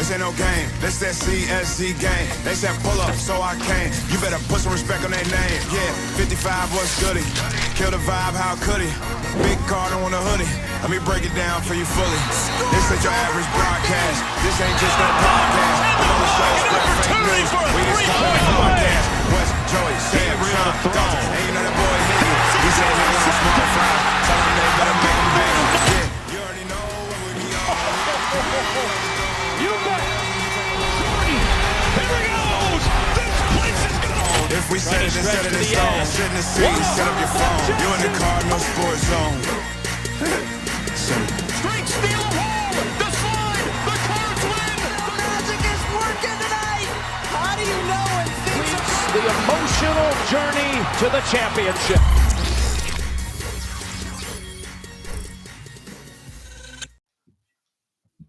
This ain't no game. This that CSZ game. They said pull up, so I came. You better put some respect on their name. Yeah, 55 was goody. Kill the vibe, how could he? Big Cardinal on a hoodie. Let me break it down for you fully. This ain't your average broadcast. This ain't just no podcast. We on the show, spread fake news. We just call it podcast. West, Joey, Shawn, Dalton. And you know that boy hit you. He said he want small fries. Tell him they better make him big. Yeah, you already know what we be on. You bet. 40. Here he goes. This place is gone. If we set it and set it in stone, sit in the seat, set up your phone. You in the Cardinal sports zone. Straight steal a hole. The slide. The Cards win. The magic is working tonight. How do you know when things are The emotional journey to the championship.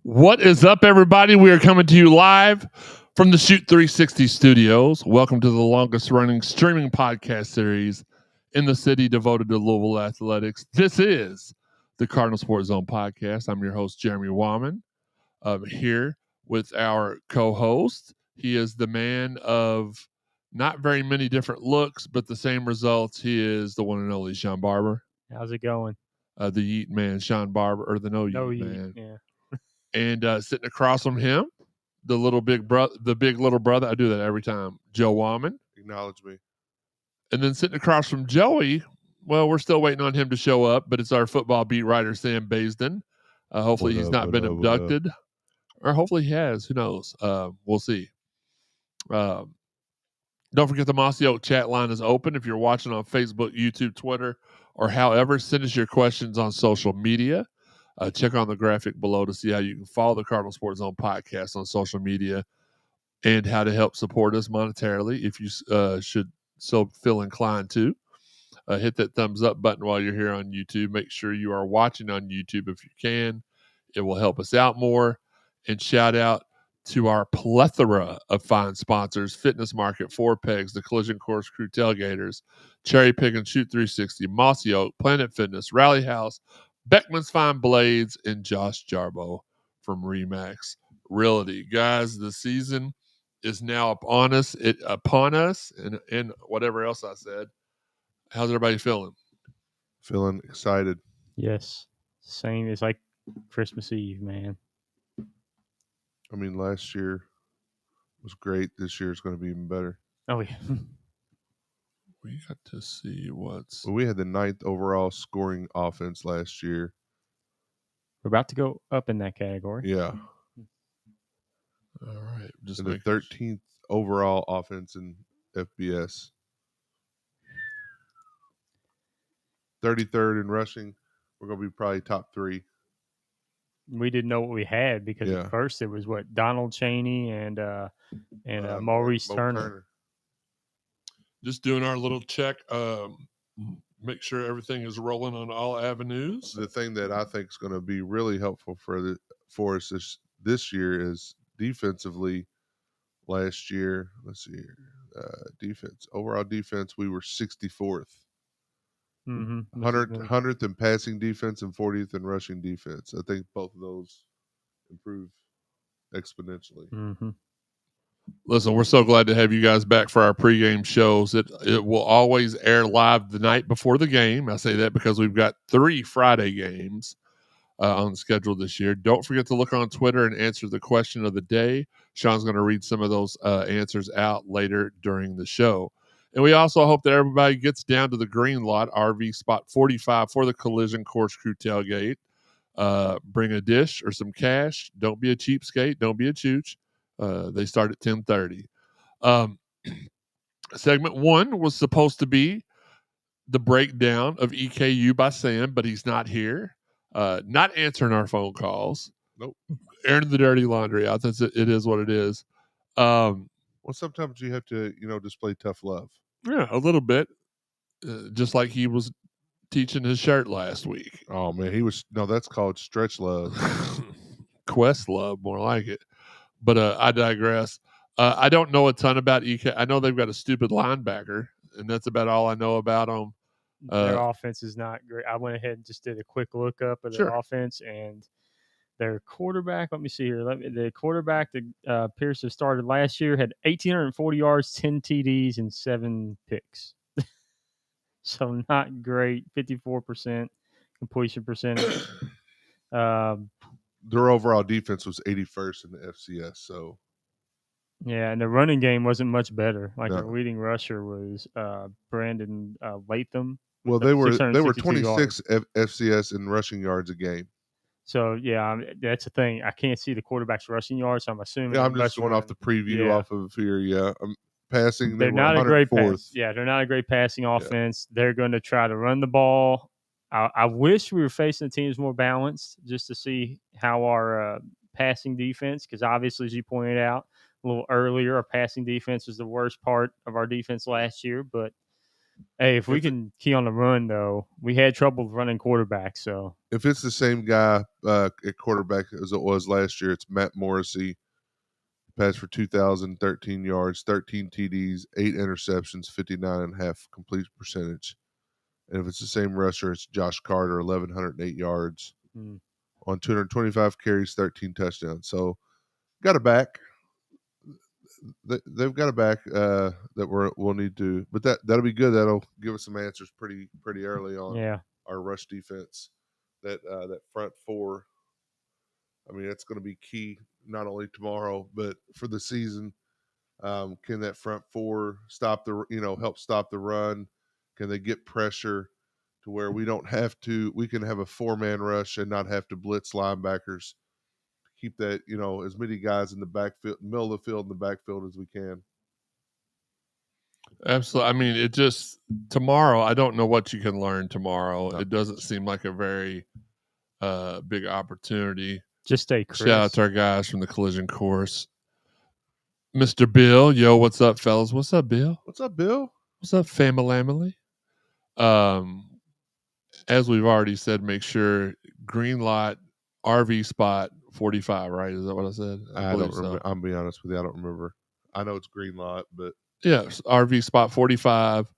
What is up, everybody? We are coming to you live from the Shoot 360 studios. Welcome to the longest running streaming podcast series in the city devoted to Louisville athletics. This is the Cardinal Sports Zone podcast. I'm your host, Jeremy Wallman. I'm here with our co-host. He is the man of not very many different looks, but the same results. He is the one and only Sean Barber. How's it going? The Yeet Man, Sean Barber, or the No Yeet Man. Yeah. And sitting across from him, the big little brother. I do that every time. Joe Wallman. Acknowledge me. And then sitting across from Joey, well, we're still waiting on him to show up, but it's our football beat writer, Sam Baisden. Hopefully he's not been abducted. Or hopefully he has. Who knows? We'll see. Don't forget the Mossy Oak chat line is open. If you're watching on Facebook, YouTube, Twitter, or however, send us your questions on social media. Check on the graphic below to see how you can follow the Cardinal Sports Zone podcast on social media and how to help support us monetarily if you should so feel inclined to. Hit that thumbs up button while you're here on YouTube. Make sure you are watching on YouTube if you can. It will help us out more. And shout out to our plethora of fine sponsors: Fitness Market, Four Pegs, the Collision Course Crew Tailgaters, Cherry Pick and Shoot 360, Mossy Oak, Planet Fitness, Rally House, Beckman's Fine Blades, and Josh Jarbo from Remax Realty. Guys, the season is now upon us, and whatever else I said. How's everybody feeling? Feeling excited. Yes. Same. It's like Christmas Eve, man. I mean, last year was great. This year is going to be even better. Oh, yeah. We got to see what's... Well, we had the 9th overall scoring offense last year. We're about to go up in that category. Yeah. All right. Just And the 13th overall offense in FBS. 33rd in rushing. We're going to be probably top 3. We didn't know what we had because at first it was Donald Chaney and Maurice Turner. Just doing our little check. Make sure everything is rolling on all avenues. The thing that I think is going to be really helpful for us this year is defensively. Last year, let's see here, defense. Overall defense, we were 64th. Mm-hmm. 100th in passing defense and 40th in rushing defense. I think both of those improve exponentially. Mm-hmm. Listen, we're so glad to have you guys back for our pregame shows. It will always air live the night before the game. I say that because we've got 3 Friday games on the schedule this year. Don't forget to look on Twitter and answer the question of the day. Sean's going to read some of those answers out later during the show. And we also hope that everybody gets down to the Green Lot RV spot 45 for the Collision Course Crew tailgate. Bring a dish or some cash. Don't be a cheapskate. Don't be a chooch. They start at 10:30. Segment 1 was supposed to be the breakdown of EKU by Sam, but he's not here. Not answering our phone calls. Nope. Airing the dirty laundry out. That's it. It is what it is. Well, sometimes you have to, display tough love. Yeah, a little bit. Just like he was teaching his shirt last week. Oh, man. That's called stretch love. Quest love, more like it. But I digress. I don't know a ton about EK. I know they've got a stupid linebacker, and that's about all I know about them. Their offense is not great. I went ahead and just did a quick look up of their offense, and Their quarterback, let me see here. The quarterback that appears to have started last year had 1,840 yards, 10 TDs, and 7 picks. So not great. 54% completion percentage. Their overall defense was 81st in the FCS. So yeah, and the running game wasn't much better. Like No. their leading rusher was Brandon Latham. well, they were 662 26 yards. FCS in rushing yards a game. So yeah, that's the thing. I can't see the quarterback's rushing yards. So I'm assuming. Yeah, I'm just going off the preview off of here. Yeah, I'm passing. They're not a great pass. Yeah, they're not a great passing offense. Yeah. They're going to try to run the ball. I wish we were facing teams more balanced, just to see how our passing defense. Because obviously, as you pointed out a little earlier, our passing defense was the worst part of our defense last year. But hey, if we can key on the run, though, we had trouble running quarterback. So if it's the same guy at quarterback as it was last year, it's Matt Morrissey. Passed for 2,013 yards, 13 TDs, 8 interceptions, 59.5 complete percentage. And if it's the same rusher, it's Josh Carter, 1,108 yards on 225 carries, 13 touchdowns. So got a back. They've got a back that we'll need to, but that'll be good. That'll give us some answers pretty early on. Yeah, our rush defense, that front four. I mean, it's going to be key not only tomorrow but for the season. Can that front four help stop the run? Can they get pressure to where we can have a 4-man rush and not have to blitz linebackers? Keep that, as many guys in the backfield, middle of the field, in the backfield as we can. Absolutely. I mean, tomorrow, I don't know what you can learn tomorrow. No. It doesn't seem like a very big opportunity. Just stay crisp. Shout out to our guys from the collision course. Mr. Bill, yo, what's up, fellas? What's up, Bill? What's up, Bill? What's up, family? As we've already said, make sure green lot RV spot 45, right? Is that what I said? I don't remember. I'm being honest with you. I don't remember. I know it's green lot, but yes, RV spot 45.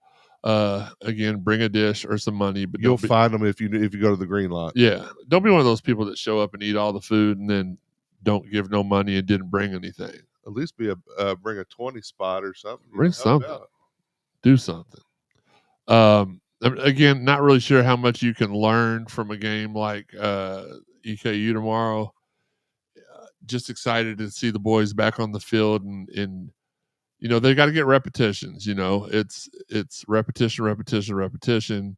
Again, bring a dish or some money, but you'll find them if you go to the green lot. Yeah, don't be one of those people that show up and eat all the food and then don't give no money and didn't bring anything. At least bring a 20 spot or something. Bring something. Do something. Again, not really sure how much you can learn from a game like EKU tomorrow. Just excited to see the boys back on the field, and they got to get repetitions. It's repetition.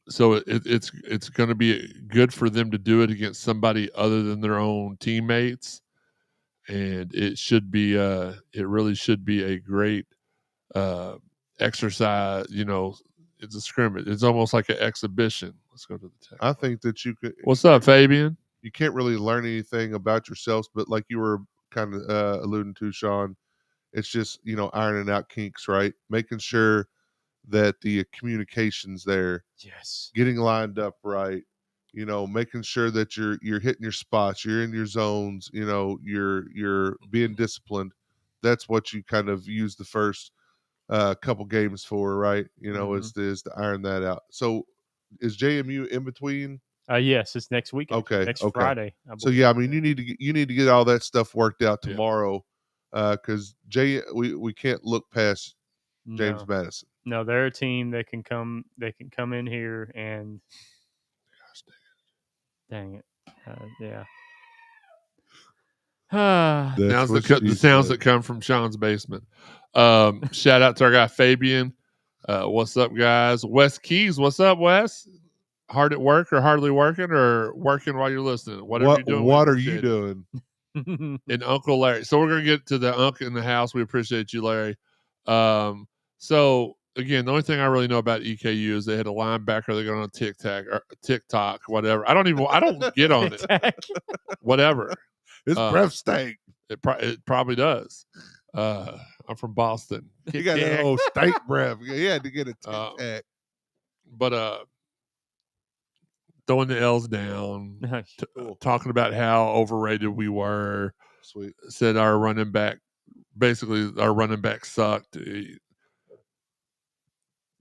So it's going to be good for them to do it against somebody other than their own teammates, and it really should be a great exercise. It's a scrimmage. It's almost like an exhibition. Let's go to the text. I think that you could. What's up, Fabian? You can't really learn anything about yourselves, but like you were kind of alluding to, Sean, it's just ironing out kinks, right? Making sure that the communication's there. Yes. Getting lined up right. Making sure that you're hitting your spots, you're in your zones. You're being disciplined. That's what you kind of use the first couple games for, right? Is to iron that out. So is JMU in between? Yes, it's next week. Okay, next Friday. So yeah, I mean, you need to get all that stuff worked out tomorrow, because we can't look past James Madison. No, they're a team that can come. They can come in here and. Dang it! Yeah. The sounds that come from Sean's basement. Shout out to our guy Fabian. What's up, guys? Wes Keys, what's up, Wes? Hard at work or hardly working or working while you're listening? Whatever you're doing. What are you doing? And Uncle Larry. So we're going to get to the uncle in the house. We appreciate you, Larry. So again, the only thing I really know about EKU is they had a linebacker. They're going on TikTok, whatever. I don't get on it. Whatever. His breath stank. It probably does. I'm from Boston. You got that old steak breath. You had to get a tic-tac. But throwing the L's down, talking about how overrated we were. Sweet. Said our running back sucked.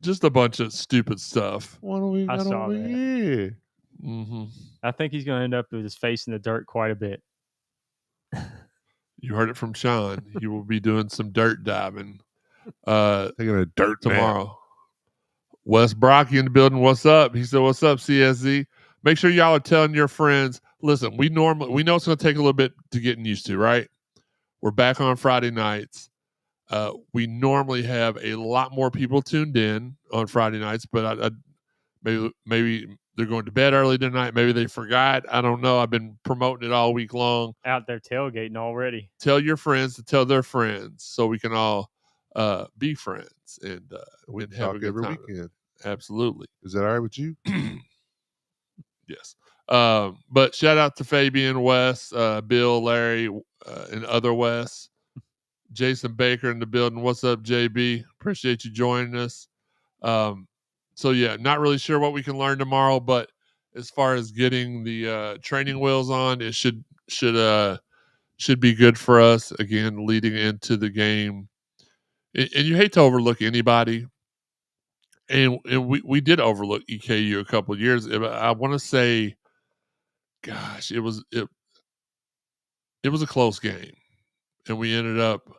Just a bunch of stupid stuff. What do we got over here? Mm-hmm. I think he's going to end up with his face in the dirt quite a bit. You heard it from Sean. He will be doing some dirt diving Taking a dirt tomorrow. nap. Wes Brocky in the building. What's up? He said, "What's up, CSZ?" Make sure y'all are telling your friends. Listen, we know it's going to take a little bit to get used to, right? We're back on Friday nights. We normally have a lot more people tuned in on Friday nights, but maybe they're going to bed early tonight. Maybe they forgot. I don't know. I've been promoting it all week long. Out there tailgating already. Tell your friends to tell their friends so we can all be friends and We have talk a good every time. weekend. Absolutely. Is that all right with you? Yes. But shout out to Fabian, Wes, Bill, Larry, and other Wes. Jason Baker in the building. What's up, JB? Appreciate you joining us. So yeah, not really sure what we can learn tomorrow, but as far as getting the training wheels on, it should be good for us again leading into the game. And you hate to overlook anybody, and we did overlook EKU a couple of years. I want to say, gosh, it was a close game, and we ended up,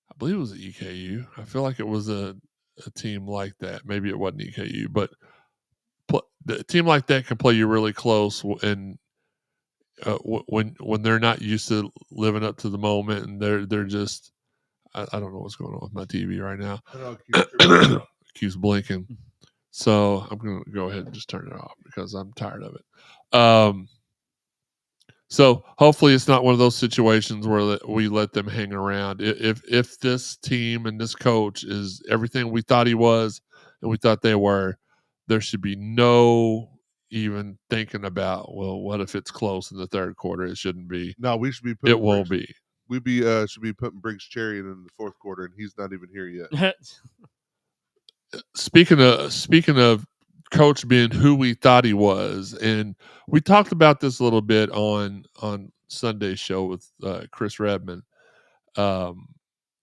I believe it was EKU. I feel like it was a team like that. Maybe it wasn't EKU, but the team like that can play you really close, and when they're not used to living up to the moment, and they're just, I don't know what's going on with my TV right now. It keeps blinking, so I'm gonna go ahead and just turn it off because I'm tired of it. So hopefully it's not one of those situations where we let them hang around. If this team and this coach is everything we thought he was and we thought they were, there should be no even thinking about, well, what if it's close in the third quarter? It shouldn't be. No, we should be putting It won't be. We should be putting Briggs Cherry in the fourth quarter, and he's not even here yet. Speaking of coach being who we thought he was, and we talked about this a little bit on Sunday's show with Chris Redman, and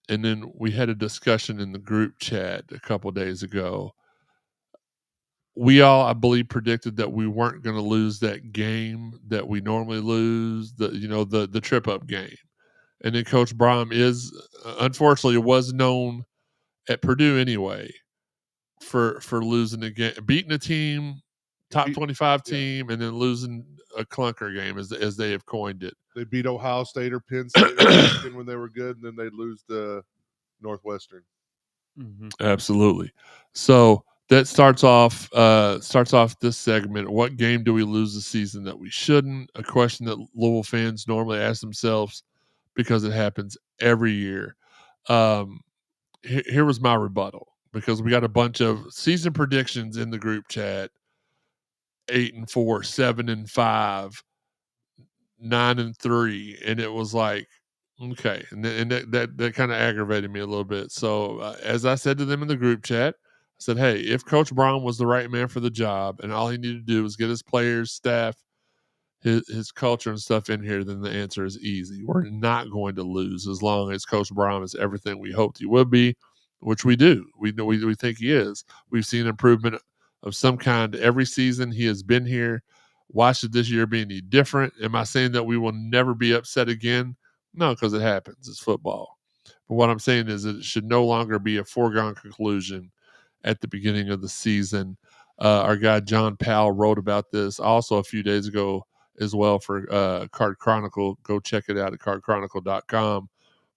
then we had a discussion in the group chat a couple days ago. We all, I believe, predicted that we weren't going to lose that game that we normally lose, the trip up game, and then Coach Brom is, unfortunately, was known at Purdue anyway for losing a game, beating a team, top 25 team, and then losing a clunker game, as they have coined it. They beat Ohio State or Penn State when they were good, and then they lose to Northwestern. Mm-hmm. Absolutely. So that starts off this segment. What game do we lose this season that we shouldn't? A question that Louisville fans normally ask themselves because it happens every year. Here was my rebuttal, because we got a bunch of season predictions in the group chat: 8-4, 7-5, 9-3, and it was like, okay, and that kind of aggravated me a little bit. So as I said to them in the group chat, I said, hey, if Coach Brown was the right man for the job, and all he needed to do was get his players, staff, his culture and stuff in here, then the answer is easy. We're not going to lose as long as Coach Brown is everything we hoped he would be, which we do. We think he is. We've seen improvement of some kind every season he has been here. Why should this year be any different? Am I saying that we will never be upset again? No, because it happens. It's football. But what I'm saying is that it should no longer be a foregone conclusion at the beginning of the season. Our guy John Powell wrote about this also a few days ago as well for Card Chronicle. Go check it out at cardchronicle.com.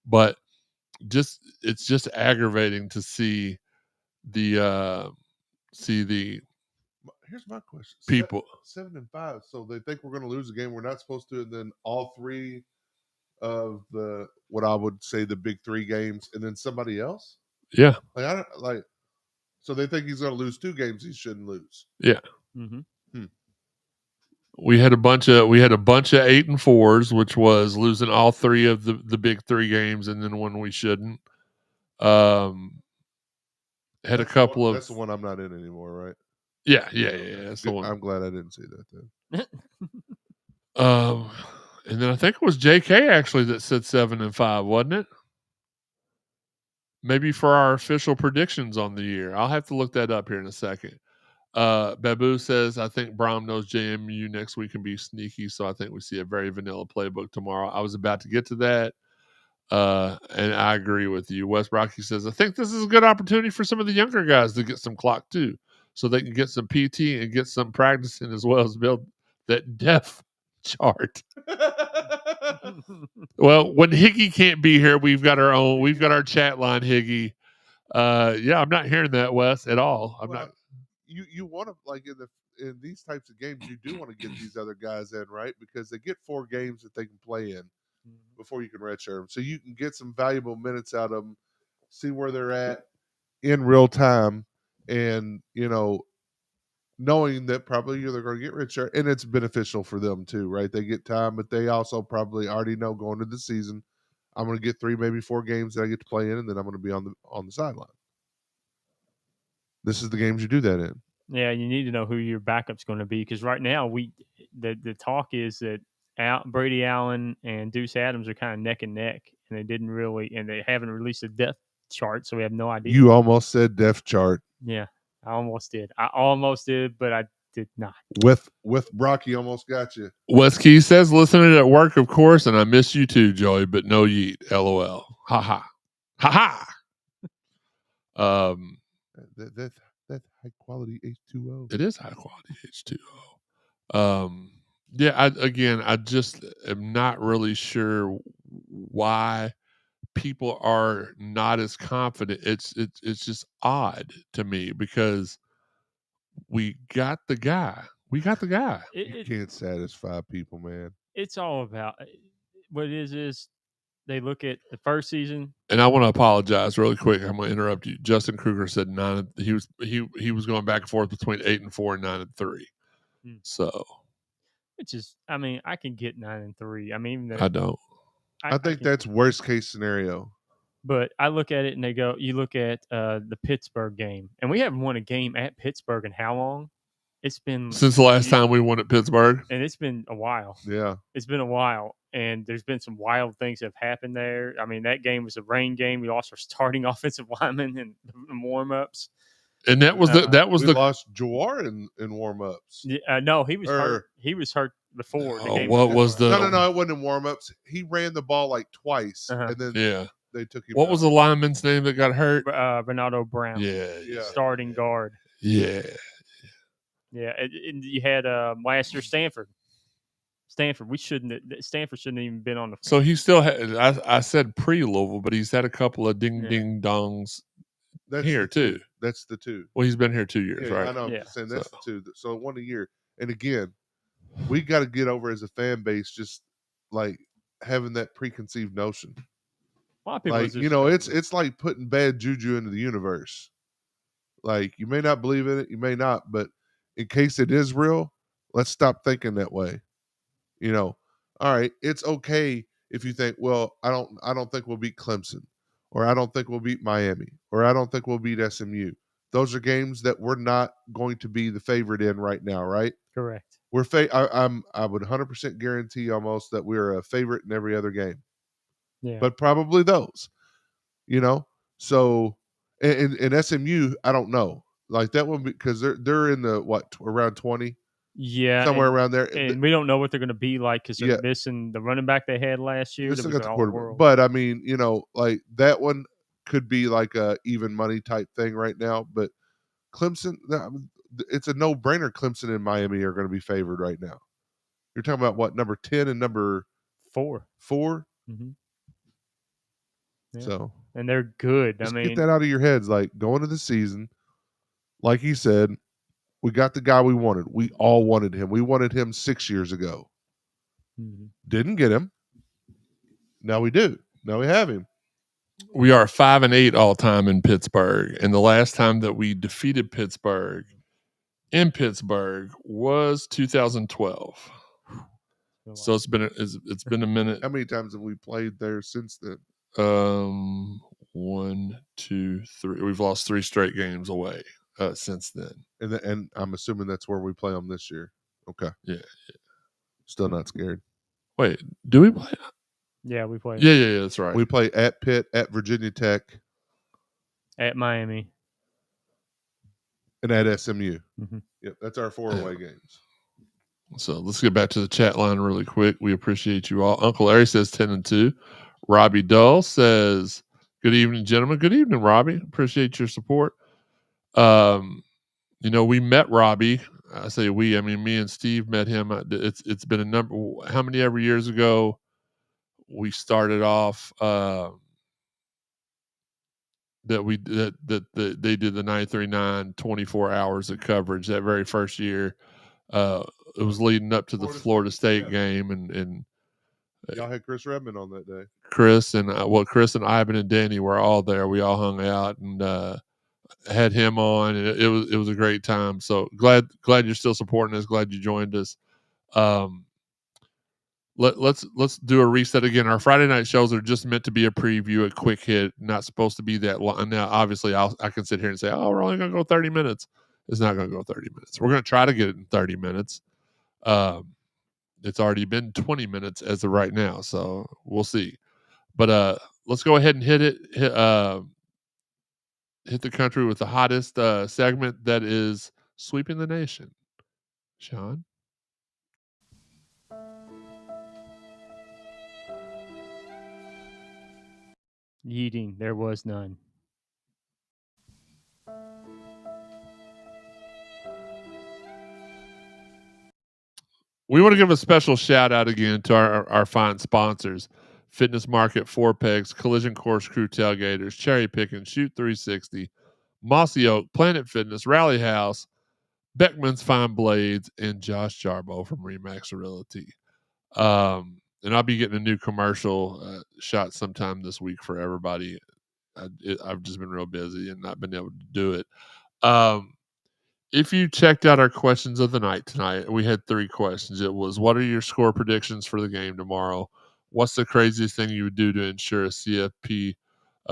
But it's just aggravating to see the Here's my question: people 7-5. So they think we're going to lose a game we're not supposed to, and then all three of the, what I would say, the big three games, and then somebody else. Yeah. So they think he's going to lose two games he shouldn't lose. Yeah. Mm-hmm. We had a bunch of 8-4s, which was losing all three of the big three games, and then one we shouldn't. Had a couple of. That's the one I'm not in anymore, right? Yeah. That's the one. I'm glad I didn't see that then. And then I think it was JK actually that said 7-5, wasn't it? Maybe for our official predictions on the year. I'll have to look that up here in a second. Babu says, I think Brom knows JMU next week can be sneaky, so I think we see a very vanilla playbook tomorrow. I was about to get to that, and I agree with you. Wes Rocky says, I think this is a good opportunity for some of the younger guys to get some clock too, so they can get some PT and get some practice in as well as build that depth chart. Well, when Higgy can't be here, we've got our chat line, Higgy. Yeah, I'm not hearing that, Wes, at all. I'm not. You want to, like, in these types of games, you do want to get these other guys in, right? Because they get 4 games that they can play in before you can redshirt them, so you can get some valuable minutes out of them, see where they're at in real time, and knowing that probably they're going to get redshirt, and it's beneficial for them too, right? They get time, but they also probably already know going into the season, I'm going to get 3, maybe 4 games that I get to play in, and then I'm going to be on the sideline. This is the games you do that in. Yeah, you need to know who your backup's going to be, because right now the talk is that Brady Allen and Deuce Adams are kind of neck and neck, and they haven't released a depth chart, so we have no idea. You almost said depth chart. Yeah, I almost did, but I did not. With Brocky almost got you. Wes Key says, listening at work, of course, and I miss you too, Joey, but no yeet. LOL. Ha ha. Ha ha. That's high quality H2O. It is high quality H2O. Yeah, I just am not really sure why people are not as confident. It's just odd to me because we got the guy. You can't satisfy people, man. It's all about what it is they look at the first season. And I want to apologize really quick. I'm going to interrupt you. Justin Kruger said 9. He was going back and forth between 8-4 and 9-3. So, which is, I mean, I can get 9-3. I mean, I don't. I think that's worst case scenario. But I look at it and you look at the Pittsburgh game, and we haven't won a game at Pittsburgh in how long? It's been since the last time we won at Pittsburgh, and it's been a while. Yeah, it's been a while, and there's been some wild things that have happened there. I mean, that game was a rain game. We lost our starting offensive lineman in warm-ups, and we lost Jawar in warm-ups. Yeah, no, he was hurt. He was hurt before. The game what was the? No, it wasn't in warm-ups. He ran the ball like twice, and then they took him. What was the lineman's name that got hurt? Bernardo Brown. Yeah, starting guard. Yeah. Yeah, and you had last year Stanford. Stanford shouldn't have even been on the. So he still had. I said pre-Louisville, but he's had a couple of ding dongs here too. That's the 2. Well, he's been here 2 years, right? I know. I'm saying that's the 2. So 1 a year. And again, we got to get over as a fan base just like having that preconceived notion. A lot of people, like it's like putting bad juju into the universe. Like you may not believe in it, you may not, but in case it is real, let's stop thinking that way. All right, it's okay if you think, well, I don't think we'll beat Clemson, or I don't think we'll beat Miami, or I don't think we'll beat SMU. Those are games that we're not going to be the favorite in right now, right? Correct. I would 100% guarantee almost that we're a favorite in every other game. Yeah. But probably those, So, in SMU, I don't know. Like that one because they're in the around 20. Yeah, somewhere around there. And we don't know what they're going to be like because they're missing the running back they had last year. But I mean, like that one could be like a even money type thing right now. But Clemson, it's a no-brainer. Clemson and Miami are going to be favored right now. You're talking about what, number 10 and number 4? 4? Mm-hmm. Yeah. So, and they're good. Just get that out of your heads. Like going to the season, like he said, we got the guy we wanted. We all wanted him. We wanted him 6 years ago. Mm-hmm. Didn't get him. Now we do. Now we have him. We are 5-8 all time in Pittsburgh, and the last time that we defeated Pittsburgh in Pittsburgh was 2012. So it's been a minute. How many times have we played there since then? 1, 2, 3. We've lost 3 straight games away since then. And I'm assuming that's where we play them this year. Okay. Yeah. Still not scared. Wait, do we play? Yeah, we play. Yeah, that's right. We play at Pitt, at Virginia Tech, at Miami, And at SMU. Mm-hmm. Yep, that's our 4 away games. So let's get back to the chat line really quick. We appreciate you all. Uncle Larry says 10-2. Robbie Dull says, good evening, gentlemen. Good evening, Robbie. Appreciate your support. We met Robbie. I say we. I mean, me and Steve met him. It's been a number. How many ever years ago? We started off that they did the 939 24 hours of coverage that very first year. It was leading up to the Florida State game, and y'all had Chris Redmond on that day. Chris and Ivan and Danny were all there. We all hung out and had him on, and it was a great time. So glad you're still supporting us. Glad you joined us. Let's do a reset again. Our Friday night shows are just meant to be a preview, a quick hit, not supposed to be that long. Now, obviously, I can sit here and say, oh, we're only going to go 30 minutes. It's not going to go 30 minutes. We're going to try to get it in 30 minutes. It's already been 20 minutes as of right now, so we'll see. But let's go ahead and hit the country with the hottest segment that is sweeping the nation. Sean? Yeeting, there was none. We want to give a special shout out again to our fine sponsors: Fitness Market, Four Pegs, Collision Course Crew Tailgaters, Cherry Pickin', Shoot 360, Mossy Oak, Planet Fitness, Rally House, Beckman's Fine Blades, and Josh Jarbo from Remax Realty. And I'll be getting a new commercial shot sometime this week for everybody. I've just been real busy and not been able to do it. If you checked out our questions of the night tonight, we had 3 questions. It was, what are your score predictions for the game tomorrow? What's the craziest thing you would do to ensure a CFP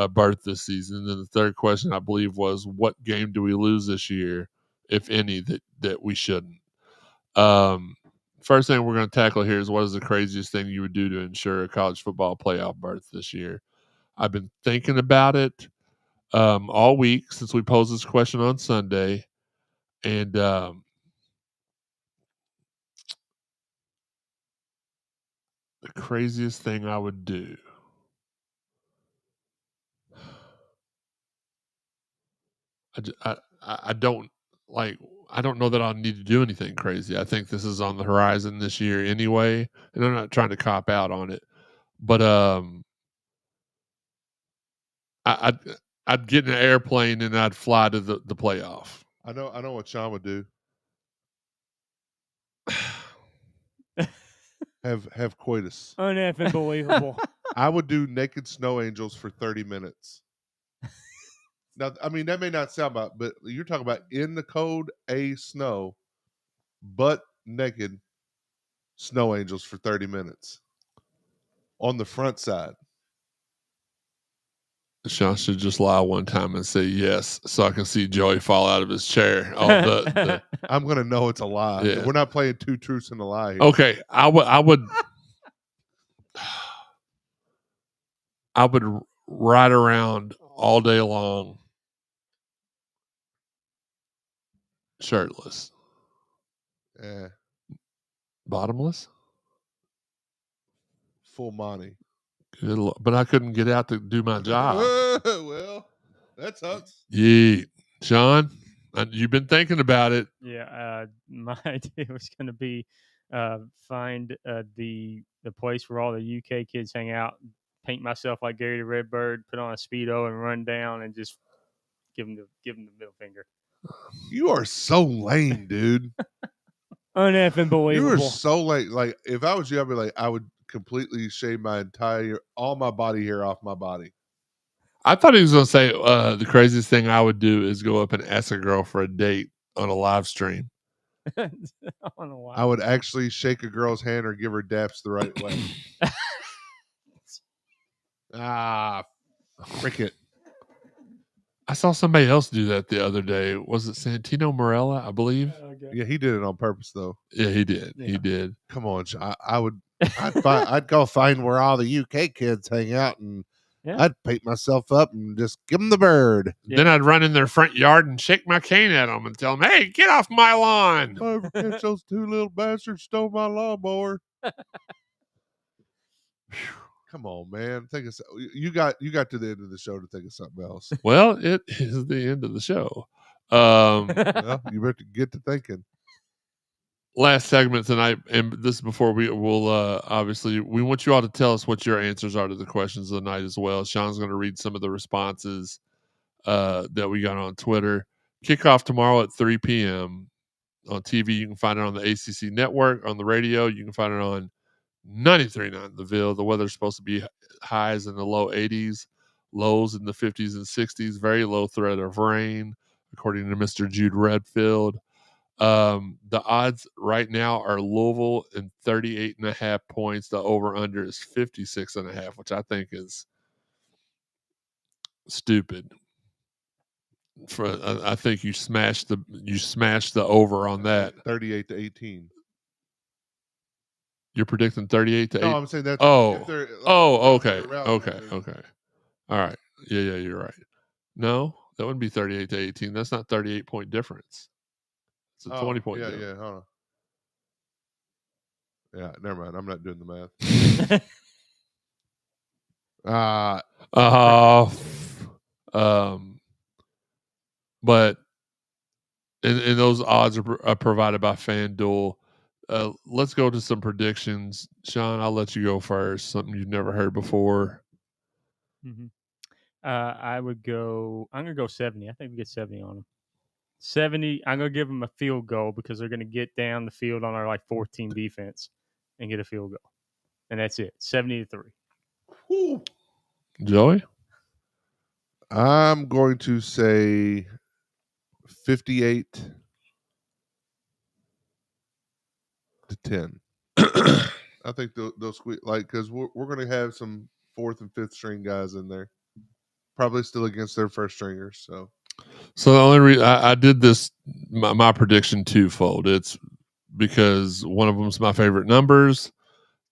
berth this season? And then the third question, I believe, was, what game do we lose this year, if any, that we shouldn't? First thing we're going to tackle here is, what is the craziest thing you would do to ensure a college football playoff berth this year? I've been thinking about it all week since we posed this question on Sunday. And the craziest thing I would do. I don't know that I'll need to do anything crazy. I think this is on the horizon this year anyway, and I'm not trying to cop out on it. But I'd get in an airplane and I'd fly to the playoff. I know what Sean would do. have coitus. Unbelievable. I would do naked snow angels for 30 minutes. Now, I mean, that may not sound about, but you're talking about in the cold, snow, butt naked snow angels for 30 minutes on the front side. Sean should just lie one time and say yes, so I can see Joey fall out of his chair. I'm gonna know it's a lie. Yeah. We're not playing 2 truths and a lie here. Okay, I would ride around all day long shirtless. Yeah. Bottomless? Full Monty. Good, but I couldn't get out to do my job. Well, that sucks. Yeah. Sean, you've been thinking about it. Yeah, my idea was going to be find the place where all the UK kids hang out, paint myself like Gary the Redbird, put on a Speedo, and run down and just give them the middle finger. You are so lame, dude. Unbelievable. You are so lame. Like, if I was you, I'd be like, I would completely shave all my body hair off my body. I thought he was going to say the craziest thing I would do is go up and ask a girl for a date on a live stream. I would actually shake a girl's hand or give her daps the right way. Cricket. I saw somebody else do that the other day. Was it Santino Morella, I believe? Okay. Yeah, he did it on purpose, though. Yeah, he did. Yeah. He did. Come on, I'd go find where all the UK kids hang out and Yeah. I'd paint myself up and just give them the bird. Then I'd run in their front yard and shake my cane at them and tell them, "Hey, get off my lawn!" If I ever catch those two little bastards stole my lawnmower. Come on, man. Think of you got to the end of the show to think of something else. Well, it is the end of the show. Well, you better get to thinking. Last segment tonight, and this is before we will obviously we want you all to tell us what your answers are to the questions of the night as well. Sean's going to read some of the responses that we got on Twitter. Kickoff tomorrow at 3 p.m. on TV. You can find it on the ACC network. On the radio, you can find it on 93.9 The Ville. The weather's supposed to be highs in the low 80s, lows in the 50s and 60s. Very low threat of rain, according to Mr. Jude Redfield. The odds right now are Louisville in 38.5 points. The over/under is 56.5, which I think is stupid. I think you smashed the over on that. 38-18. You're predicting 38 to 8. No, I'm saying that's. Okay. All right. Yeah, you're right. No, that wouldn't be 38 to 18. That's not 38-point difference. It's a 20-point difference. Yeah, hold on. Yeah, never mind. I'm not doing the math. But and those odds are provided by FanDuel. Let's go to some predictions. Sean, I'll let you go first. Something you've never heard before. Mm-hmm. I'm going to go 70. I think we get 70 on them. 70, I'm going to give them a field goal because they're going to get down the field on our 4-team defense and get a field goal. And that's it. 70-3. Joey? I'm going to say 58-10. I think they'll squeeze, because we're going to have some 4th and 5th string guys in there, probably still against their first stringers. So the only reason I did this, my prediction twofold. It's because one of them's my favorite numbers.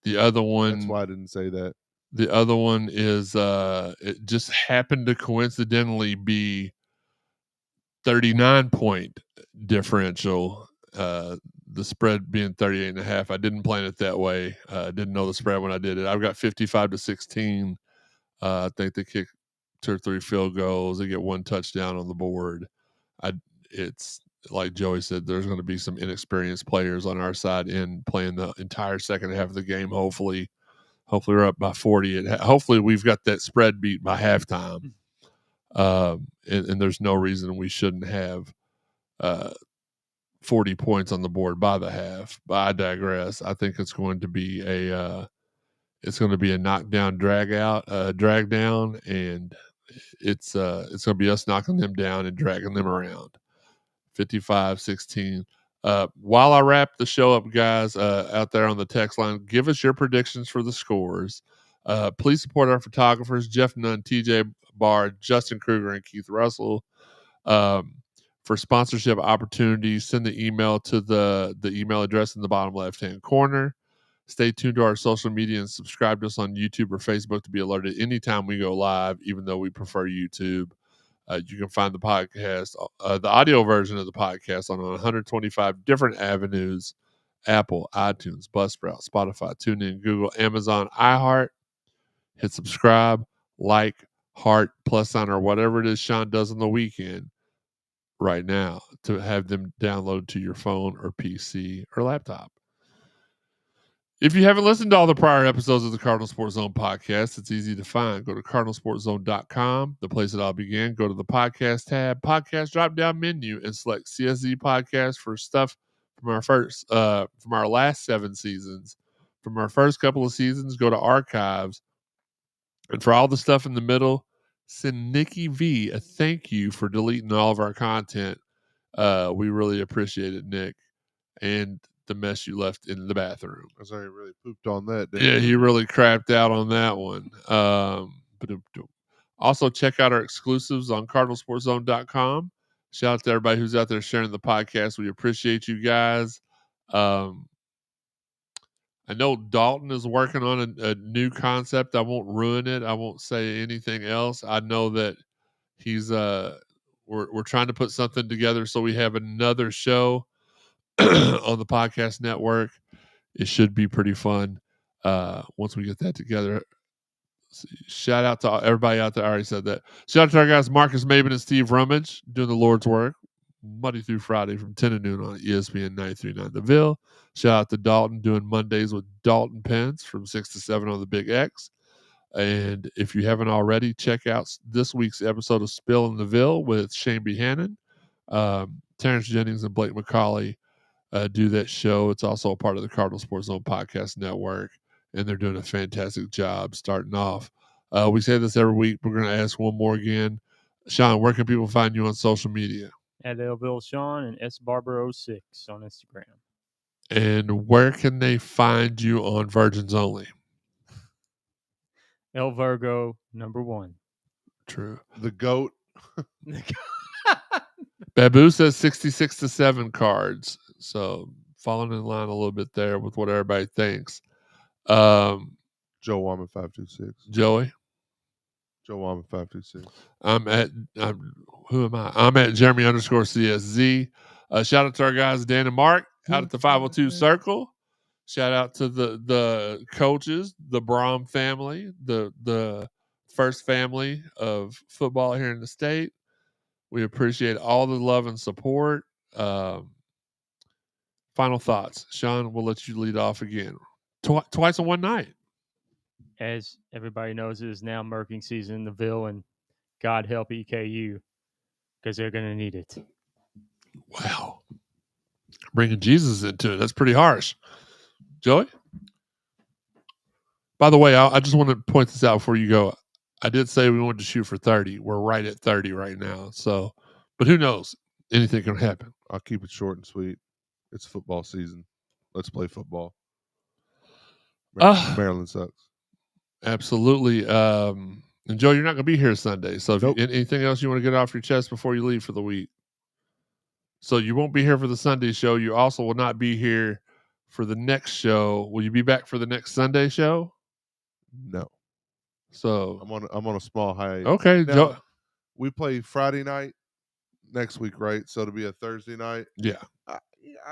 The other one, that's why I didn't say that. The other one is it just happened to coincidentally be 39-point differential. The spread being 38.5. I didn't plan it that way. Didn't know the spread when I did it. I've got 55-16. I think they kick 2 or 3 field goals. They get 1 touchdown on the board. It's like Joey said, there's going to be some inexperienced players on our side in playing the entire second half of the game. Hopefully we're up by 40. Hopefully we've got that spread beat by halftime. And there's no reason we shouldn't have 40 points on the board by the half. But I digress. I think it's going to be a knockdown, drag down, and it's going to be us knocking them down and dragging them around. 55-16. While I wrap the show up, guys, out there on the text line, give us your predictions for the scores. Please support our photographers, Jeff Nunn, TJ Barr, Justin Kruger, and Keith Russell. For sponsorship opportunities, send the email to the email address in the bottom left-hand corner. Stay tuned to our social media and subscribe to us on YouTube or Facebook to be alerted anytime we go live, even though we prefer YouTube. You can find the podcast, the audio version of the podcast on 125 different avenues: Apple, iTunes, Buzzsprout, Spotify, TuneIn, Google, Amazon, iHeart. Hit subscribe, like, heart, plus sign, or whatever it is Sean does on the weekend right now to have them download to your phone or PC or laptop. If you haven't listened to all the prior episodes of the Cardinal Sports Zone podcast, it's easy to find. Go to cardinalsportszone.com, the place it all began. Go to the podcast tab, podcast drop-down menu, and select CSZ Podcast for stuff from our last 7 seasons. From our first couple of seasons, go to archives. And for all the stuff in the middle, send Nikki V a thank you for deleting all of our content. We really appreciate it, Nick. And the mess you left in the bathroom. I was already really pooped on that. He really crapped out on that one. But also check out our exclusives on cardinalsportszone.com. Shout out to everybody who's out there sharing the podcast. We appreciate you guys. I I know Dalton is working on a new concept. I won't ruin it. I won't say anything else. I know that he's we're trying to put something together so we have another show on the podcast network. It should be pretty fun once we get that together. Shout out to everybody out there. I already said that. Shout out to our guys Marcus Maben and Steve Rummage doing the Lord's work Monday through Friday from 10 to noon on ESPN 93.9 The Ville. Shout out to Dalton doing Mondays with Dalton Pence from 6 to 7 on the Big X. And if you haven't already, check out this week's episode of Spill in the Ville with Shane Buchanan. Terrence Jennings and Blake McCauley do that show. It's also a part of the Cardinal Sports Zone Podcast Network, and they're doing a fantastic job starting off. We say this every week. We're going to ask one more again. Shawn, where can people find you on social media? At Elville Shawn and SBarber06 on Instagram. And where can they find you on Virgins Only? El Virgo #1. True. The GOAT. Babu says 66 to 7 cards. So falling in line a little bit there with what everybody thinks. Joe Wyman 526. Joey? Joe Wyman 526. Who am I? I'm at Jeremy _CSZ. Shout out to our guys, Dan and Mark, out at the 502 Circle. Shout out to the coaches, the Brom family, the first family of football here in the state. We appreciate all the love and support. Final thoughts. Shawn, we'll let you lead off again. Twice in one night. As everybody knows, it is now murking season in the Ville, and God help EKU because they're going to need it. Wow. Bringing Jesus into it. That's pretty harsh. Joey? By the way, I just want to point this out before you go. I did say we wanted to shoot for 30. We're right at 30 right now. So, but who knows? Anything can happen. I'll keep it short and sweet. It's football season. Let's play football. Maryland sucks. Absolutely. And Joe, you're not going to be here Sunday. So, Nope. Anything else you want to get off your chest before you leave for the week? So, you won't be here for the Sunday show. You also will not be here for the next show. Will you be back for the next Sunday show? No. So I'm on a small hiatus. Okay, Now, we play Friday night next week, right? So it'll be a Thursday night. Yeah. I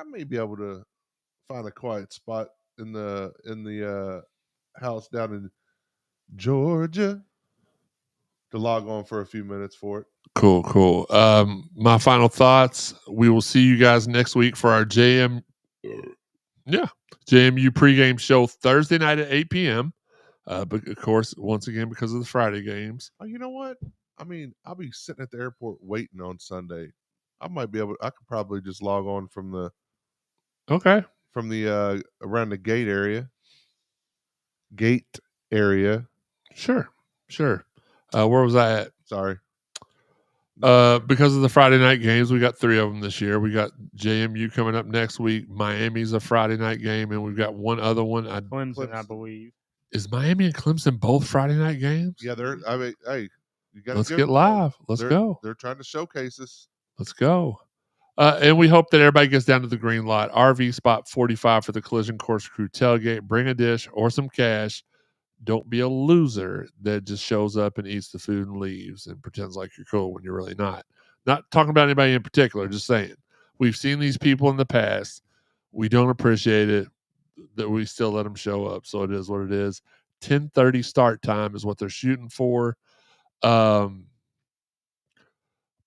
may be able to find a quiet spot in the house down in Georgia to log on for a few minutes for it. Cool. My final thoughts. We will see you guys next week for our JMU pregame show Thursday night at 8 p.m. But of course, once again, because of the Friday games. Oh, you know what? I mean, I'll be sitting at the airport waiting on Sunday. I could probably just log on from the around the gate area. Sure. Where was I at? Sorry. Because of the Friday night games, we got 3 of them this year. We got JMU coming up next week. Miami's a Friday night game, and we've got one other one. Clemson, I believe. Is Miami and Clemson both Friday night games? Yeah, hey, you got to Let's get live. Let's go. They're trying to showcase us. Let's go. And we hope that everybody gets down to the green lot. RV spot 45 for the Collision Course Crew tailgate. Bring a dish or some cash. Don't be a loser that just shows up and eats the food and leaves and pretends like you're cool when you're really not. Not talking about anybody in particular, just saying. We've seen these people in the past. We don't appreciate it that we still let them show up. So it is what it is. 10:30 start time is what they're shooting for.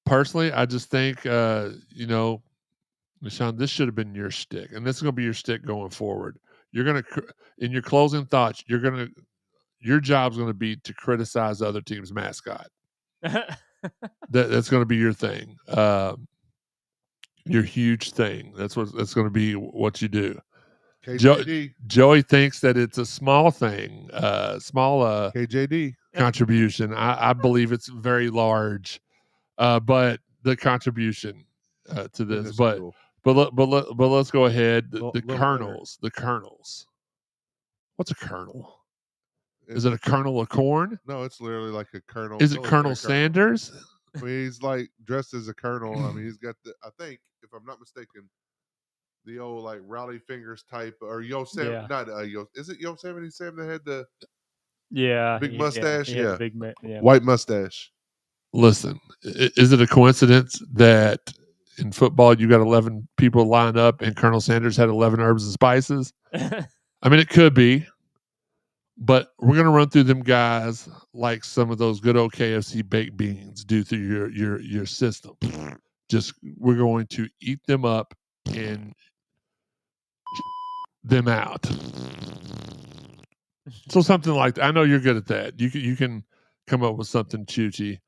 Personally, I just think, Shawn, this should have been your shtick. And this is going to be your shtick going forward. You're going to, in your closing thoughts, your job's going to be to criticize the other team's mascot. That's going to be your thing. Your huge thing. That's going to be what you do. Joey thinks that it's a small thing, KJD contribution. I believe it's very large, but the contribution to this. But let's go ahead. The kernels. The kernels. What's a kernel? Is it a kernel of corn? No, it's literally like a kernel. Is it Colonel Sanders? I mean, he's like dressed as a colonel. I mean, he's got I think, if I'm not mistaken, the old like Rowdy Fingers type, or Yosemite, not is it Yosemite Sam that had the big mustache? He had the big white mustache. Listen, is it a coincidence that in football you got 11 people lined up and Colonel Sanders had 11 herbs and spices? I mean, it could be, but we're going to run through them guys like some of those good old KFC baked beans do through your system. Just we're going to eat them up and them out. So something like that. I know you're good at that. You can come up with something choochy,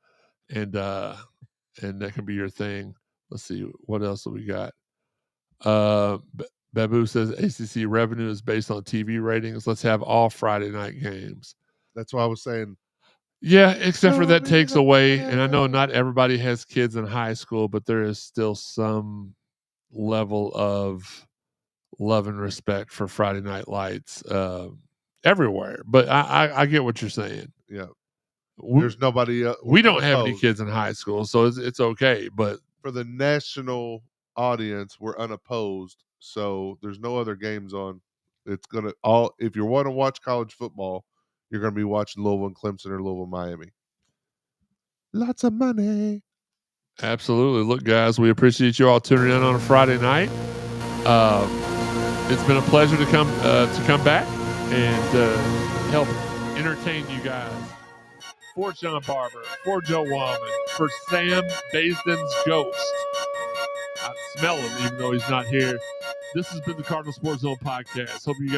and that can be your thing. Let's see what else we got. Babu says ACC revenue is based on TV ratings. Let's have all Friday night games. That's why I was saying. Yeah, except for that takes away, and I know not everybody has kids in high school, but there is still some level of love and respect for Friday Night Lights everywhere. But I get what you're saying. Yeah, there's nobody. We don't have any kids in high school, so it's okay. But for the national audience, we're unopposed, so there's no other games on. It's gonna if you want to watch college football, you're going to be watching Louisville and Clemson or Louisville, Miami. Lots of money. Absolutely. Look, guys, we appreciate you all tuning in on a Friday night. It's been a pleasure to come back and help entertain you guys. For John Barber, for Joe Wallman, for Sam Basden's ghost. I smell him even though he's not here. This has been the Cardinal Sports Zone Podcast. Hope you guys